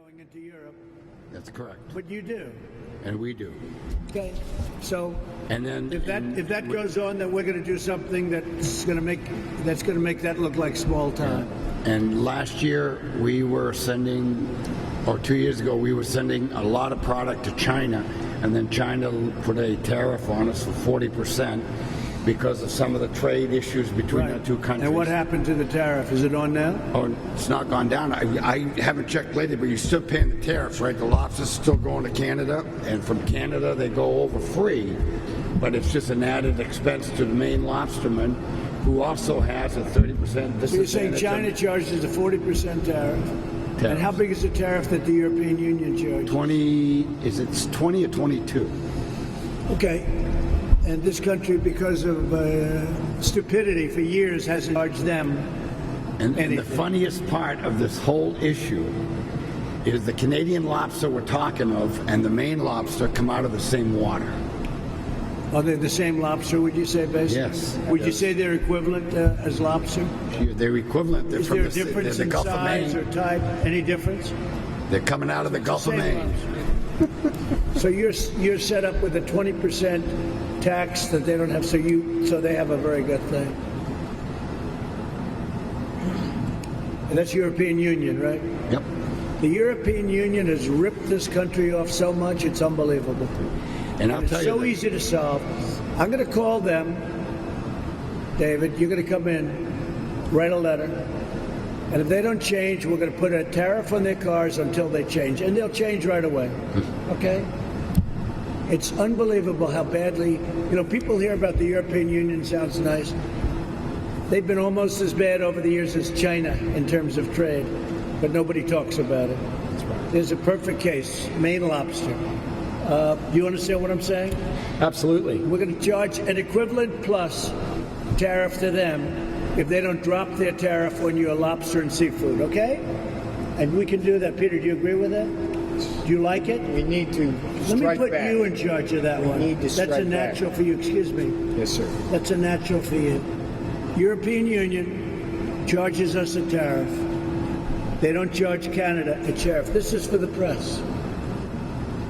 going into Europe. That's correct. But you do. And we do. Okay. So And then if that goes on, then we're going to do something that's going to make that look like small time. And last year we were sending, or 2 years ago, we were sending a lot of product to China, and then China put a tariff on us for 40% because of some of the trade issues between the two countries. And what happened to the tariff? Is it on now? Oh, it's not gone down. I haven't checked lately, but you're still paying the tariff, right? The lobster's still going to Canada, and from Canada they go over free, but it's just an added expense to the Maine lobsterman, who also has a 30% disadvantage. So you're saying China charges a 40% tariff? And how big is the tariff that the European Union charges? 20, is it 20 or 22? Okay. And this country, because of stupidity for years, hasn't charged them And anything. the funniest part of this whole issue is the Canadian lobster we're talking of and the Maine lobster come out of the same water. Are they the same lobster, would you say, basically? Yes. Would you say they're equivalent as lobster? They're equivalent. They're Is from there a the, difference the in Gulf of size Maine. or type? Any difference? They're coming out of the Gulf of Same Maine. lobster. So you're set up with a 20% tax that they don't have, so they have a very good thing. And that's European Union, right? Yep. The European Union has ripped this country off so much, it's unbelievable. And I'll It's tell you, so easy to solve. I'm going to call them, David. You're going to come in, write a letter, and if they don't change, we're going to put a tariff on their cars until they change, and they'll change right away. Okay? It's unbelievable how badly, people hear about the European Union, sounds nice. They've been almost as bad over the years as China in terms of trade, but nobody talks about it. There's a perfect case, Maine lobster. Do you understand what I'm saying? Absolutely. We're going to charge an equivalent plus tariff to them if they don't drop their tariff on your lobster and seafood, okay? And we can do that. Peter, do you agree with that? Do you like it? We need to Let me strike put back. you in charge of that one. need to That's strike a natural back. for you. Excuse me. Yes, sir. That's a natural for you. European Union charges us a tariff. They don't charge Canada a tariff. This is for the press.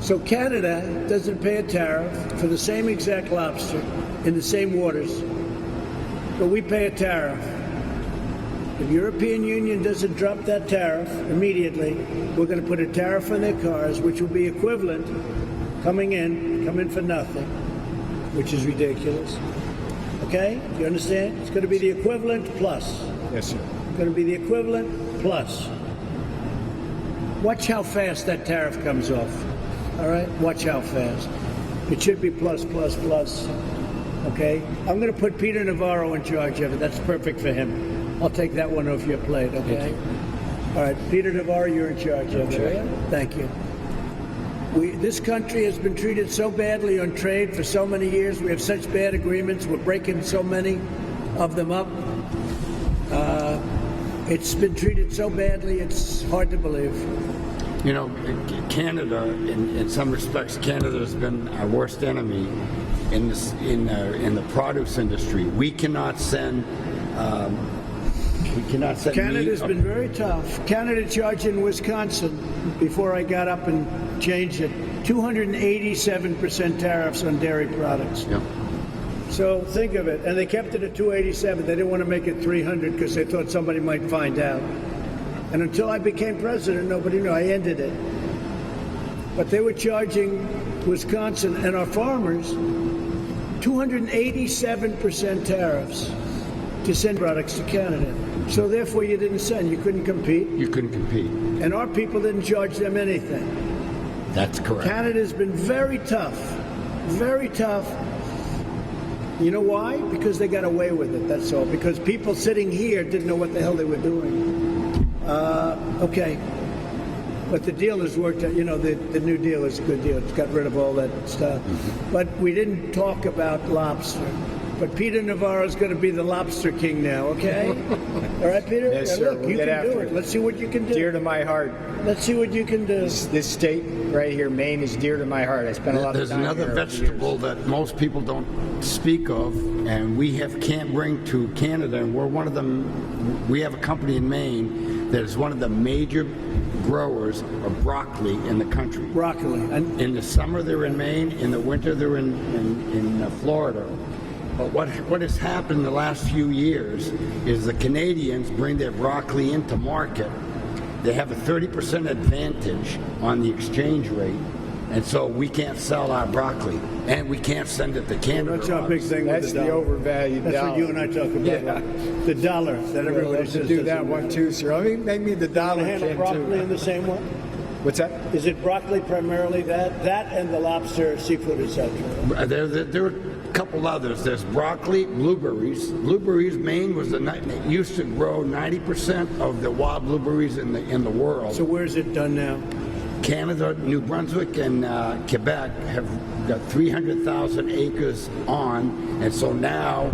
So Canada doesn't pay a tariff for the same exact lobster in the same waters, but we pay a tariff. If the European Union doesn't drop that tariff immediately, we're going to put a tariff on their cars, which will be equivalent, come in for nothing, which is ridiculous. Okay? Do you understand? It's going to be the equivalent plus. Yes, sir. It's going to be the equivalent plus. Watch how fast that tariff comes off. All right? Watch how fast. It should be plus, plus, plus. Okay? I'm going to put Peter Navarro in charge of it. That's perfect for him. I'll take that one off your plate, okay? All right, Peter Navarro, you're in charge of it. Okay. Thank you. This country has been treated so badly on trade for so many years. We have such bad agreements. We're breaking so many of them up. It's been treated so badly, it's hard to believe. Canada, in some respects, Canada has been our worst enemy in the produce industry. We cannot send. Canada's been very tough. Canada charged in Wisconsin, before I got up and changed it, 287% tariffs on dairy products. Yep. So think of it. And they kept it at 287. They didn't want to make it 300 because they thought somebody might find out. And until I became president, nobody knew. I ended it. But they were charging Wisconsin and our farmers 287% tariffs to send products to Canada. So therefore you didn't send. You couldn't compete. You couldn't compete. And our people didn't charge them anything. That's correct. Canada's been very tough. Very tough. You know why? Because they got away with it, that's all. Because people sitting here didn't know what the hell they were doing. Okay. But the deal has worked out. The new deal is a good deal. It's got rid of all that stuff. Mm-hmm. But we didn't talk about lobster. But Peter Navarro is going to be the lobster king now, okay? All right, Peter? Yes, Yeah, sir. look, We'll you get can do after it. it. Let's see what you can do. Dear to my heart. Let's see what you can do. This state right here, Maine, is dear to my heart. I spent a lot of There's time another here over the vegetable years. that most people don't speak of, and can't bring to Canada. And we're one of them. We have a company in Maine that is one of the major growers of broccoli in the country. Broccoli. And In the summer, they're in Maine. In the winter, they're in Florida. But what has happened in the last few years is the Canadians bring their broccoli into market. They have a 30% advantage on the exchange rate, and so we can't sell our broccoli, and we can't send it to Canada. that's our big thing That's with the the dollar. overvalued That's dollar. what you and I talk about. Yeah. Right? The dollar that everybody Everybody says should do that doesn't one matter. too, sir. I mean, make me the dollar Handle king broccoli in too. the same way? What's that? Is it broccoli primarily that and the lobster, seafood, etc.? There are a couple others. There's broccoli, blueberries. Blueberries, Maine used to grow 90% of the wild blueberries in the world. So where's it done now? Canada, New Brunswick, and Quebec have got 300,000 acres on, and so now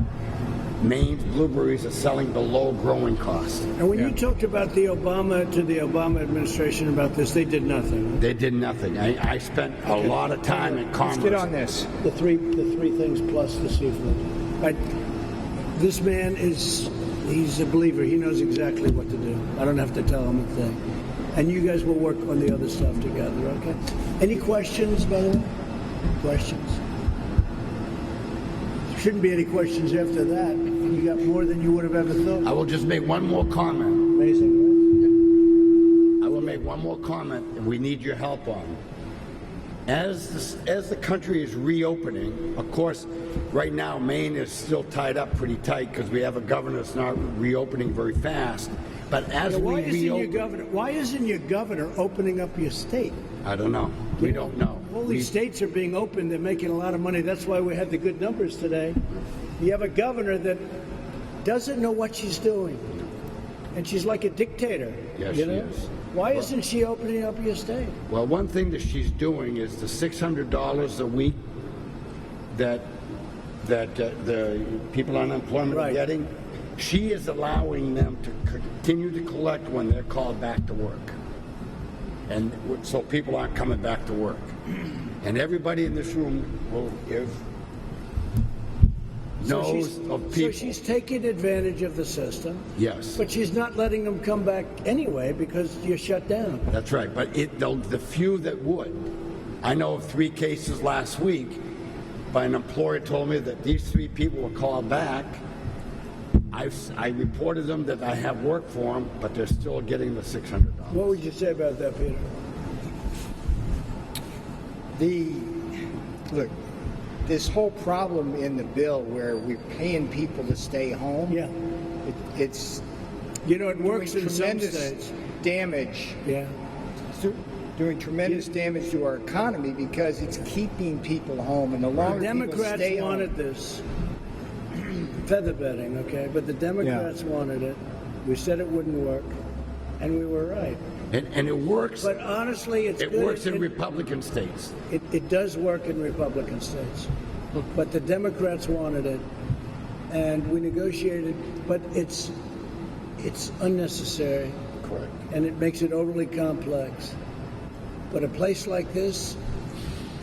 Maine's blueberries are selling below growing cost. And when you talked about the Obama administration about this, they did nothing. They did nothing. I spent a lot of time in Congress. Let's get on this. The three things plus the seafood. But this man he's a believer. He knows exactly what to do. I don't have to tell him a thing. And you guys will work on the other stuff together, okay? Any questions, by the way? Questions? Shouldn't be any questions after that. You got more than you would have ever thought. I will just make one more comment. Amazing, I will make one more comment, and we need your help on. As the country is reopening, of course, right now Maine is still tied up pretty tight because we have a governor that's not reopening very fast. But as we reopen, why isn't your governor opening up your state? I don't know. We don't know. All these states are being opened. They're making a lot of money. That's why we had the good numbers today. You have a governor that doesn't know what she's doing, and she's like a dictator. Yes, you she know? is. Why isn't she opening up your state? Well, one thing that she's doing is the $600 a week that the people on unemployment are getting. She is allowing them to continue to collect when they're called back to work, and so people aren't coming back to work. And everybody in this room knows of people. So she's taking advantage of the system. Yes. But she's not letting them come back anyway because you're shut down. That's right. But the few that would. I know of 3 cases last week by an employer told me that these 3 people were called back. I reported them that I have work for them, but they're still getting the $600. What would you say about that, Peter? Look, this whole problem in the bill where we're paying people to stay home. Yeah. It's You know, it works doing in some tremendous states. damage. Yeah. Doing tremendous damage to our economy because it's keeping people home, and the longer people Democrats stay wanted home, this. Feather bedding, okay? But the Democrats wanted it. We said it wouldn't work, and we were right. And it works. But honestly, it's It good. works in Republican states. It does work in Republican states. But the Democrats wanted it, and we negotiated, but it's unnecessary. Correct. And it makes it overly complex. But a place like this,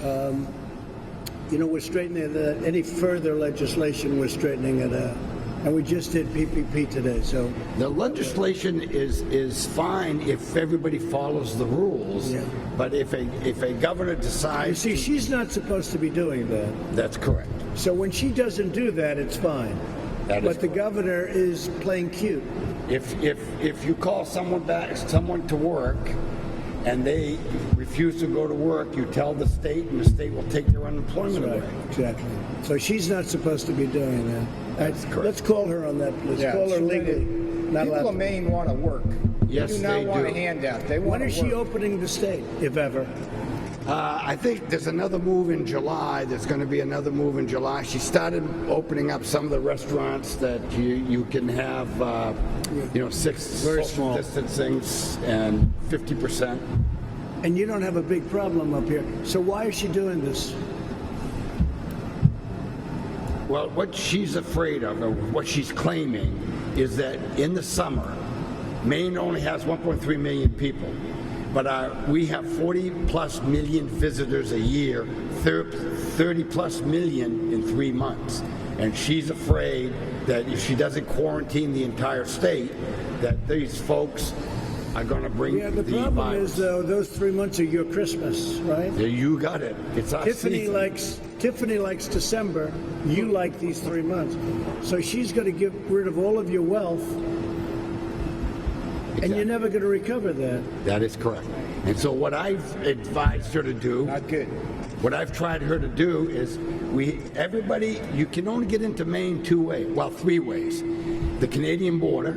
we're straightening it out. Any further legislation, we're straightening it out. And we just did PPP today, so. The legislation is fine if everybody follows the rules. Yeah. But if a governor You decides, see, she's not supposed to be doing that. that's correct. So when she doesn't do that, it's fine. That is But the correct. governor is playing cute. If you call someone to work, and they refuse to go to work, you tell the state, and the state will take their unemployment away. Exactly. So she's not supposed to be doing that. That's correct. Let's call her on that, please. Yeah, Call her she legally. really- Not people allowed of to. Maine want to work. Yes, they do not they want do. a handout. They When want is to she work. opening the state, if ever? I think there's another move in July. There's going to be another move in July. She started opening up some of the restaurants that you can have, 6 Very social small. distancing and 50%. And you don't have a big problem up here. So why is she doing this? Well, what she's afraid of, or what she's claiming, is that in the summer, Maine only has 1.3 million people, but we have 40 plus million visitors a year, 30 plus million in 3 months. And she's afraid that if she doesn't quarantine the entire state, that these folks are going to bring Yeah, the problem virus. is, though, those 3 months are your Christmas, right? Yeah, you got it. It's our season. Tiffany likes December. You like these 3 months. So she's going to get rid of all of your wealth, and you're never going to recover that. That is correct. And so what I've advised her to do, Not good. what I've tried her to do is everybody, you can only get into Maine 2 ways, well, 3 ways. The Canadian border,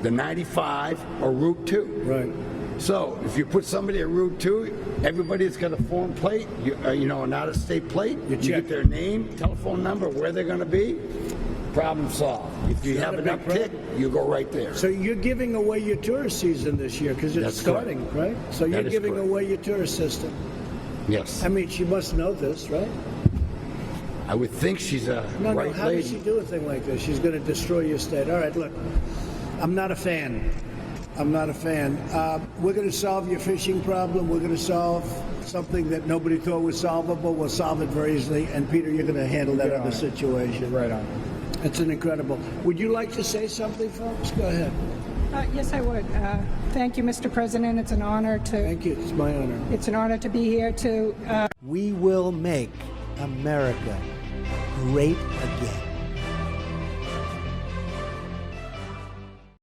the 95, or Route 2. Right. So if you put somebody at Route 2, everybody's got a foreign plate, an out-of-state plate. You check. get their name, telephone number, where they're going to be. Problem solved. If you have an Not a big uptick, you go right there. So you're giving away your tourist season this year because it's That's starting, right? So you're That is giving correct. away your tourist system. Yes. I mean, she must know this, right? I would think she's a No, right how lady. does she do a thing like this? She's going to destroy your state. All right, look, I'm not a fan. I'm not a fan. We're going to solve your fishing problem. We're going to solve something that nobody thought was solvable. We'll solve it very easily. And Peter, you're going to handle that other situation. Right on. It's an incredible. Would you like to say something, folks? Go ahead. Yes, I would. Thank you, Mr. President. It's an honor to. Thank you. It's my honor. It's an honor to be here to. We will make America great again.